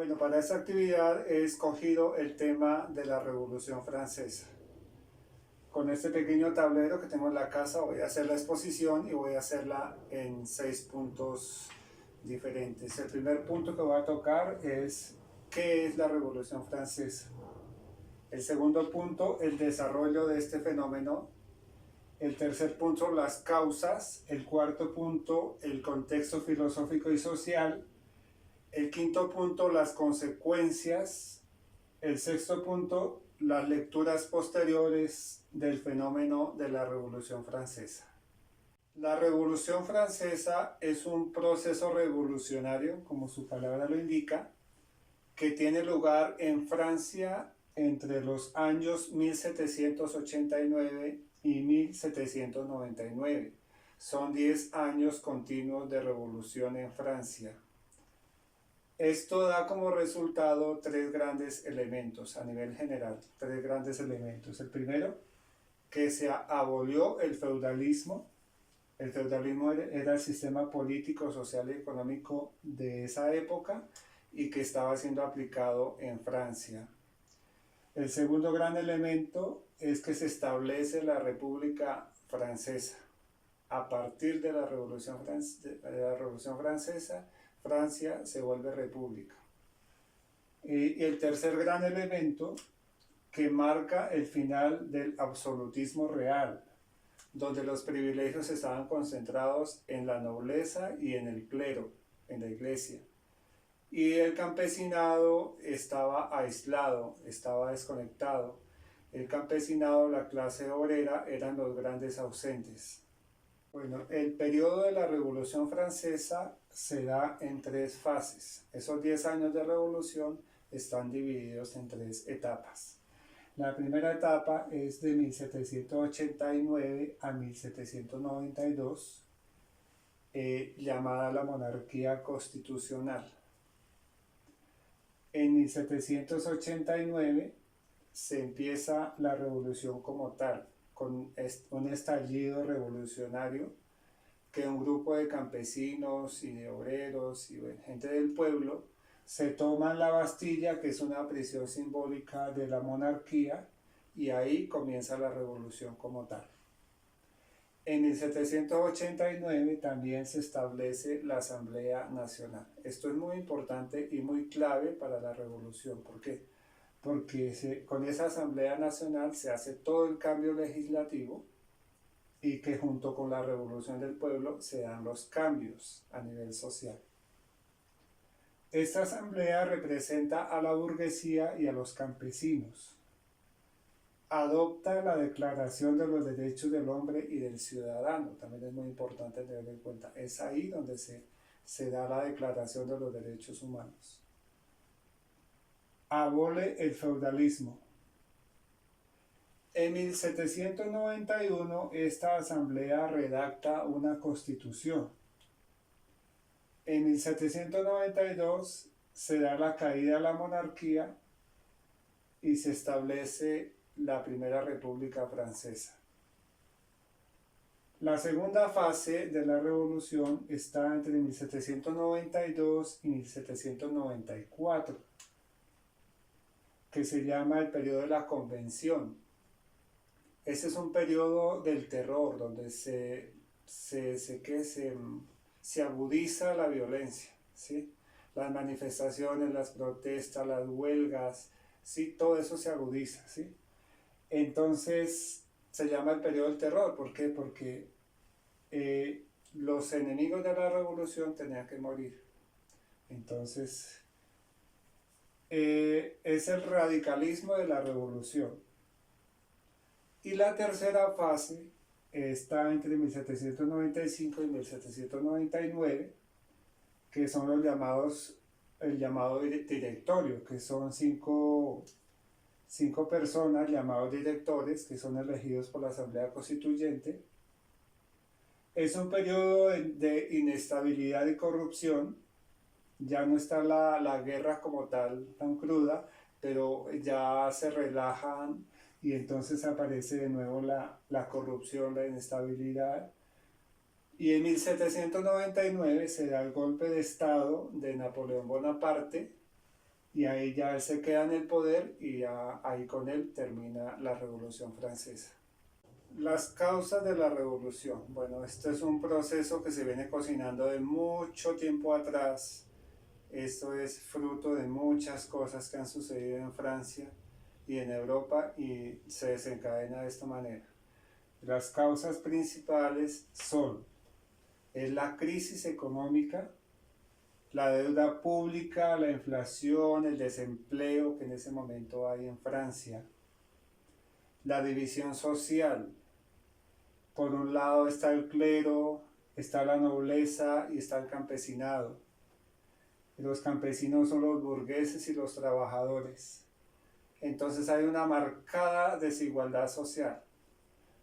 Bueno, para esta actividad he escogido el tema de la Revolución Francesa. Con este pequeño tablero que tengo en la casa voy a hacer la exposición y voy a hacerla en 6 puntos diferentes. El primer punto que voy a tocar es ¿qué es la Revolución Francesa? El segundo punto, el desarrollo de este fenómeno. El tercer punto, las causas. El cuarto punto, el contexto filosófico y social. El quinto punto, las consecuencias. El sexto punto, las lecturas posteriores del fenómeno de la Revolución Francesa. La Revolución Francesa es un proceso revolucionario, como su palabra lo indica, que tiene lugar en Francia entre los años 1789 y 1799. Son 10 años continuos de revolución en Francia. Esto da como resultado tres grandes elementos a nivel general, tres grandes elementos. El primero, que se abolió el feudalismo. El feudalismo era el sistema político, social y económico de esa época y que estaba siendo aplicado en Francia. El segundo gran elemento es que se establece la República Francesa. A partir de la Revolución Francesa, Francia se vuelve república. Y el tercer gran elemento que marca el final del absolutismo real, donde los privilegios estaban concentrados en la nobleza y en el clero, en la iglesia. Y el campesinado estaba aislado, estaba desconectado. El campesinado, la clase obrera, eran los grandes ausentes. Bueno, el periodo de la Revolución Francesa se da en tres fases. Esos 10 años de revolución están divididos en tres etapas. La primera etapa es de 1789 a 1792, llamada la monarquía constitucional. En 1789 se empieza la revolución como tal, con un estallido revolucionario que un grupo de campesinos y de obreros y gente del pueblo se toman la Bastilla, que es una prisión simbólica de la monarquía, y ahí comienza la revolución como tal. En 1789 también se establece la Asamblea Nacional. Esto es muy importante y muy clave para la revolución. ¿Por qué? Porque con esa Asamblea Nacional se hace todo el cambio legislativo y que junto con la revolución del pueblo se dan los cambios a nivel social. Esta asamblea representa a la burguesía y a los campesinos. Adopta la Declaración de los Derechos del Hombre y del Ciudadano, también es muy importante tener en cuenta. Es ahí donde se da la Declaración de los Derechos Humanos. Abole el feudalismo. En 1791 esta asamblea redacta una constitución. En 1792 se da la caída de la monarquía y se establece la Primera República Francesa. La segunda fase de la revolución está entre 1792 y 1794, que se llama el periodo de la Convención. Ese es un periodo del terror, donde se agudiza la violencia, ¿sí? Las manifestaciones, las protestas, las huelgas, ¿sí? Todo eso se agudiza, ¿sí? Entonces se llama el periodo del terror. ¿Por qué? Porque los enemigos de la revolución tenían que morir. Entonces es el radicalismo de la revolución. Y la tercera fase está entre 1795 y 1799, que son el llamado directorio, que son cinco personas llamados directores, que son elegidos por la Asamblea Constituyente. Es un periodo de inestabilidad y corrupción. Ya no está la guerra como tal tan cruda, pero ya se relajan y entonces aparece de nuevo la corrupción, la inestabilidad. Y en 1799 se da el golpe de Estado de Napoleón Bonaparte y ahí ya él se queda en el poder y ya ahí con él termina la Revolución Francesa. Las causas de la revolución. Bueno, este es un proceso que se viene cocinando de mucho tiempo atrás. Esto es fruto de muchas cosas que han sucedido en Francia y en Europa y se desencadena de esta manera. Las causas principales son la crisis económica, la deuda pública, la inflación, el desempleo que en ese momento hay en Francia, la división social. Por un lado está el clero, está la nobleza y está el campesinado. Los campesinos son los burgueses y los trabajadores. Entonces hay una marcada desigualdad social,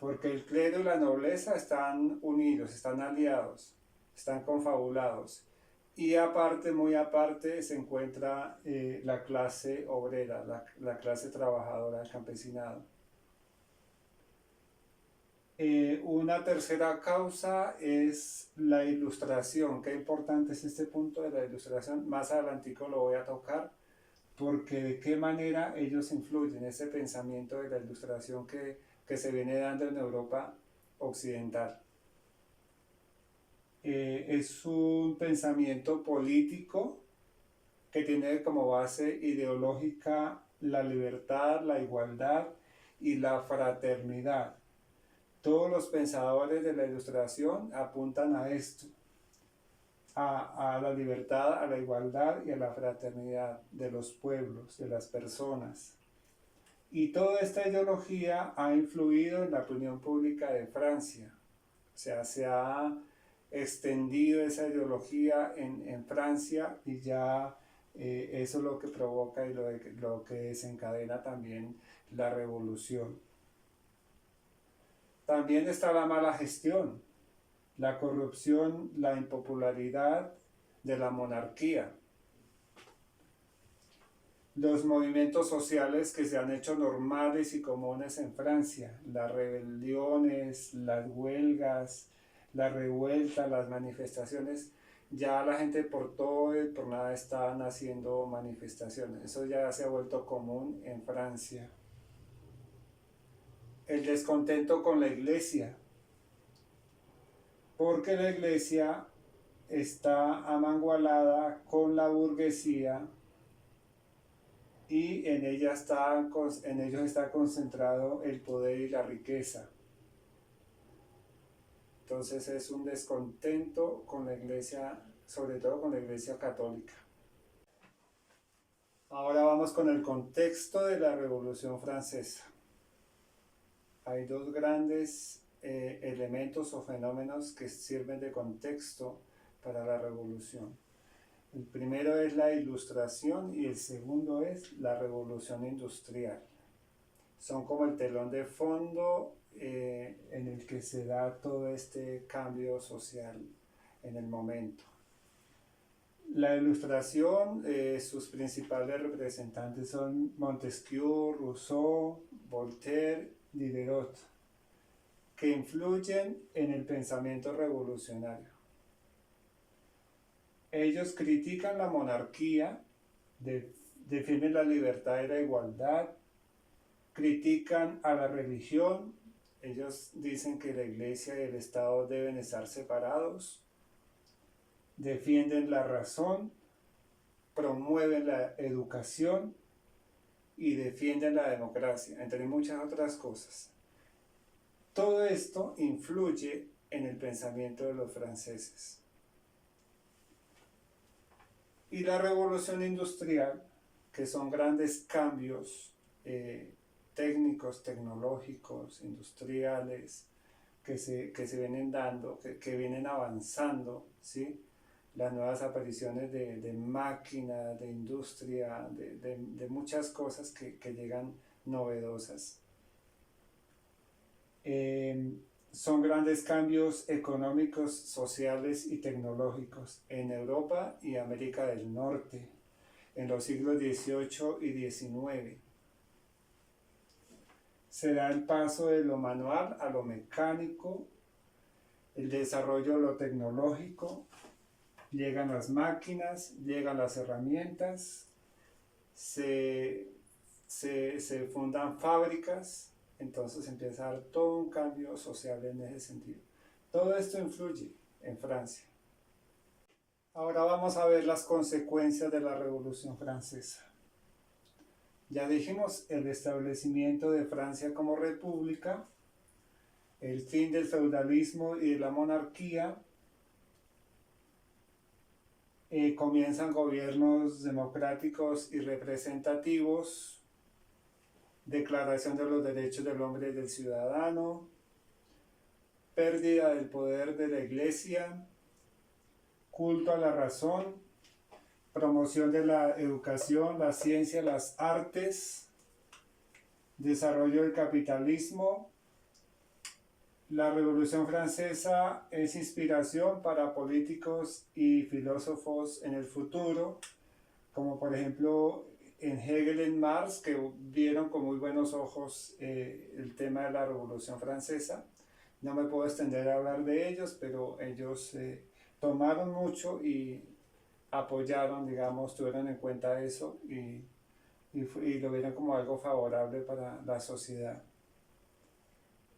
porque el clero y la nobleza están unidos, están aliados, están confabulados. Y aparte, muy aparte, se encuentra la clase obrera, la clase trabajadora, el campesinado. Una tercera causa es la ilustración. Qué importante es este punto de la ilustración. Más adelantico lo voy a tocar, porque de qué manera ellos influyen, ese pensamiento de la ilustración que se viene dando en Europa occidental. Es un pensamiento político que tiene como base ideológica la libertad, la igualdad y la fraternidad. Todos los pensadores de la ilustración apuntan a esto, a la libertad, a la igualdad y a la fraternidad de los pueblos, de las personas. Y toda esta ideología ha influido en la opinión pública de Francia. O sea, se ha extendido esa ideología en Francia y ya eso es lo que provoca y lo que desencadena también la revolución. También está la mala gestión, la corrupción, la impopularidad de la monarquía. Los movimientos sociales que se han hecho normales y comunes en Francia, las rebeliones, las huelgas, las revueltas, las manifestaciones, ya la gente por todo y por nada están haciendo manifestaciones. Eso ya se ha vuelto común en Francia. El descontento con la iglesia, porque la iglesia está amangualada con la burguesía y en ellos está concentrado el poder y la riqueza. Entonces es un descontento con la iglesia, sobre todo con la iglesia católica. Ahora vamos con el contexto de la Revolución Francesa. Hay dos grandes elementos o fenómenos que sirven de contexto para la revolución. El primero es la ilustración y el segundo es la revolución industrial. Son como el telón de fondo en el que se da todo este cambio social en el momento. La ilustración, sus principales representantes son Montesquieu, Rousseau, Voltaire, Diderot, que influyen en el pensamiento revolucionario. Ellos critican la monarquía, defienden la libertad y la igualdad, critican a la religión, ellos dicen que la iglesia y el Estado deben estar separados, defienden la razón, promueven la educación y defienden la democracia, entre muchas otras cosas. Todo esto influye en el pensamiento de los franceses. Y la revolución industrial, que son grandes cambios técnicos, tecnológicos, industriales, que se vienen dando, que vienen avanzando, ¿sí? Las nuevas apariciones de máquinas, de industria, de muchas cosas que llegan novedosas. Son grandes cambios económicos, sociales y tecnológicos en Europa y América del Norte en los siglos XVIII y XIX. Se da el paso de lo manual a lo mecánico, el desarrollo de lo tecnológico, llegan las máquinas, llegan las herramientas se fundan fábricas, entonces empieza a dar todo un cambio social en ese sentido. Todo esto influye en Francia. Ahora vamos a ver las consecuencias de la Revolución Francesa. Ya dijimos el establecimiento de Francia como república, el fin del feudalismo y de la monarquía, comienzan gobiernos democráticos y representativos, declaración de los derechos del hombre y del ciudadano, pérdida del poder de la iglesia, culto a la razón, promoción de la educación, la ciencia, las artes, desarrollo del capitalismo. La Revolución Francesa es inspiración para políticos y filósofos en el futuro, como por ejemplo en Hegel y en Marx, que vieron con muy buenos ojos el tema de la Revolución Francesa. No me puedo extender a hablar de ellos, pero ellos tomaron mucho y apoyaron, digamos, tuvieron en cuenta eso y lo vieron como algo favorable para la sociedad.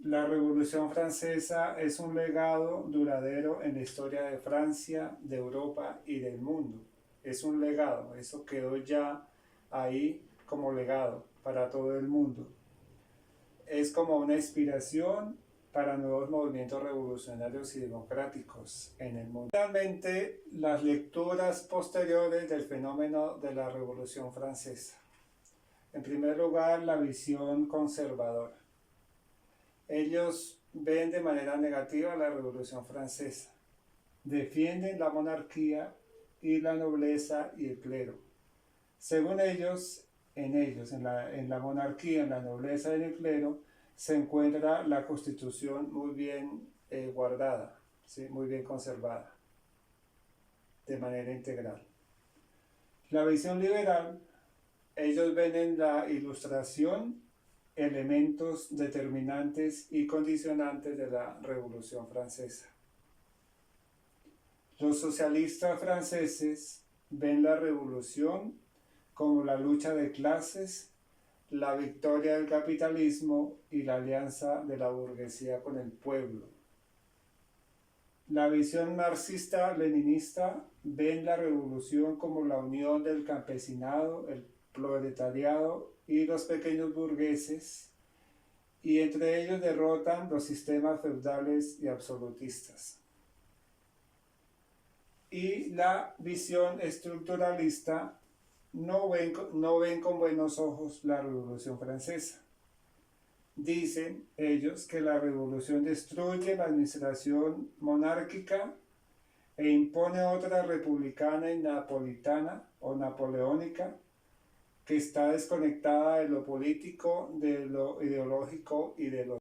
La Revolución Francesa es un legado duradero en la historia de Francia, de Europa y del mundo. Es un legado, eso quedó ya ahí como legado para todo el mundo. Es como una inspiración para nuevos movimientos revolucionarios y democráticos en el mundo. Finalmente, las lecturas posteriores del fenómeno de la Revolución Francesa. En primer lugar, la visión conservadora. Ellos ven de manera negativa la Revolución Francesa. Defienden la monarquía y la nobleza y el clero. Según ellos, en la monarquía, en la nobleza y en el clero, se encuentra la Constitución muy bien guardada, ¿sí? Muy bien conservada, de manera integral. La visión liberal, ellos ven en la Ilustración elementos determinantes y condicionantes de la Revolución Francesa. Los socialistas franceses ven la revolución como la lucha de clases, la victoria del capitalismo y la alianza de la burguesía con el pueblo. La visión marxista-leninista ven la revolución como la unión del campesinado, el proletariado y los pequeños burgueses, y entre ellos derrotan los sistemas feudales y absolutistas. Y la visión estructuralista no ven con buenos ojos la Revolución Francesa. Dicen ellos que la revolución destruye la administración monárquica e impone otra republicana y napolitana o napoleónica que está desconectada de lo político, de lo ideológico y de lo